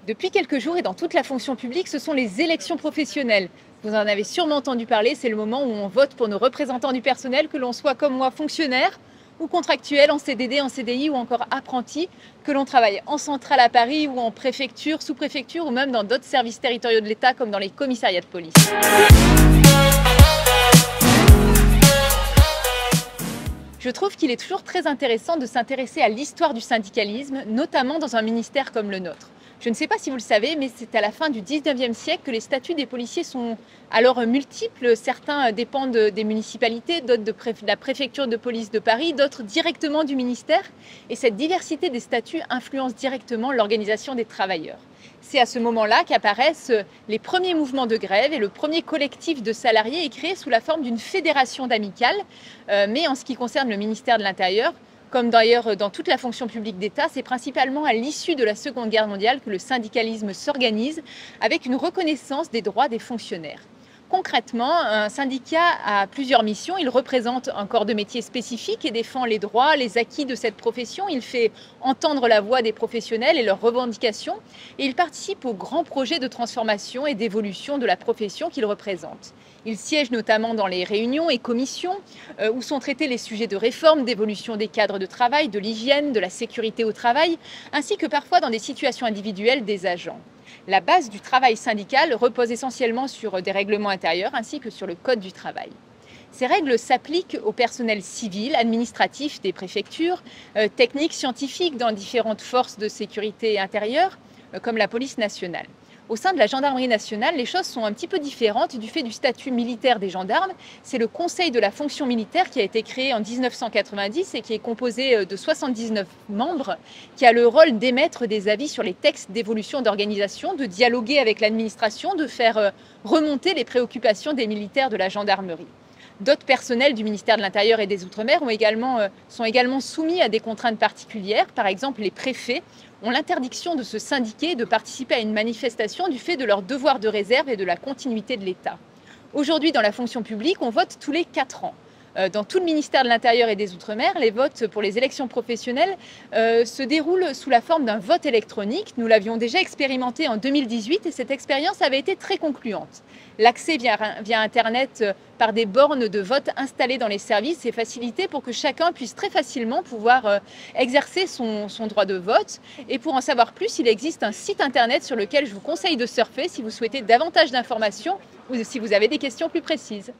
Depuis quelques jours et dans toute la fonction publique, ce sont les élections professionnelles. Vous en avez sûrement entendu parler, c'est le moment où on vote pour nos représentants du personnel, que l'on soit comme moi fonctionnaire ou contractuel, en CDD, en CDI ou encore apprenti, que l'on travaille en centrale à Paris ou en préfecture, sous-préfecture ou même dans d'autres services territoriaux de l'État comme dans les commissariats de police. Je trouve qu'il est toujours très intéressant de s'intéresser à l'histoire du syndicalisme, notamment dans un ministère comme le nôtre. Je ne sais pas si vous le savez, mais c'est à la fin du 19e siècle que les statuts des policiers sont alors multiples. Certains dépendent des municipalités, d'autres de la préfecture de police de Paris, d'autres directement du ministère. Et cette diversité des statuts influence directement l'organisation des travailleurs. C'est à ce moment-là qu'apparaissent les premiers mouvements de grève et le premier collectif de salariés est créé sous la forme d'une fédération d'amicales. Mais en ce qui concerne le ministère de l'Intérieur, comme d'ailleurs dans toute la fonction publique d'État, c'est principalement à l'issue de la Seconde Guerre mondiale que le syndicalisme s'organise avec une reconnaissance des droits des fonctionnaires. Concrètement, un syndicat a plusieurs missions. Il représente un corps de métier spécifique et défend les droits, les acquis de cette profession. Il fait entendre la voix des professionnels et leurs revendications. Et il participe aux grands projets de transformation et d'évolution de la profession qu'il représente. Il siège notamment dans les réunions et commissions où sont traités les sujets de réforme, d'évolution des cadres de travail, de l'hygiène, de la sécurité au travail, ainsi que parfois dans des situations individuelles des agents. La base du travail syndical repose essentiellement sur des règlements intérieurs ainsi que sur le code du travail. Ces règles s'appliquent au personnel civil, administratif des préfectures, techniques, scientifiques dans différentes forces de sécurité intérieure, comme la police nationale. Au sein de la gendarmerie nationale, les choses sont un petit peu différentes du fait du statut militaire des gendarmes. C'est le Conseil de la fonction militaire qui a été créé en 1990 et qui est composé de 79 membres, qui a le rôle d'émettre des avis sur les textes d'évolution d'organisation, de dialoguer avec l'administration, de faire remonter les préoccupations des militaires de la gendarmerie. D'autres personnels du ministère de l'Intérieur et des Outre-mer sont également soumis à des contraintes particulières. Par exemple, les préfets ont l'interdiction de se syndiquer et de participer à une manifestation du fait de leur devoir de réserve et de la continuité de l'État. Aujourd'hui, dans la fonction publique, on vote tous les 4 ans. Dans tout le ministère de l'Intérieur et des Outre-mer, les votes pour les élections professionnelles se déroulent sous la forme d'un vote électronique. Nous l'avions déjà expérimenté en 2018 et cette expérience avait été très concluante. L'accès via Internet par des bornes de vote installées dans les services est facilité pour que chacun puisse très facilement pouvoir exercer son droit de vote. Et pour en savoir plus, il existe un site Internet sur lequel je vous conseille de surfer si vous souhaitez davantage d'informations ou si vous avez des questions plus précises.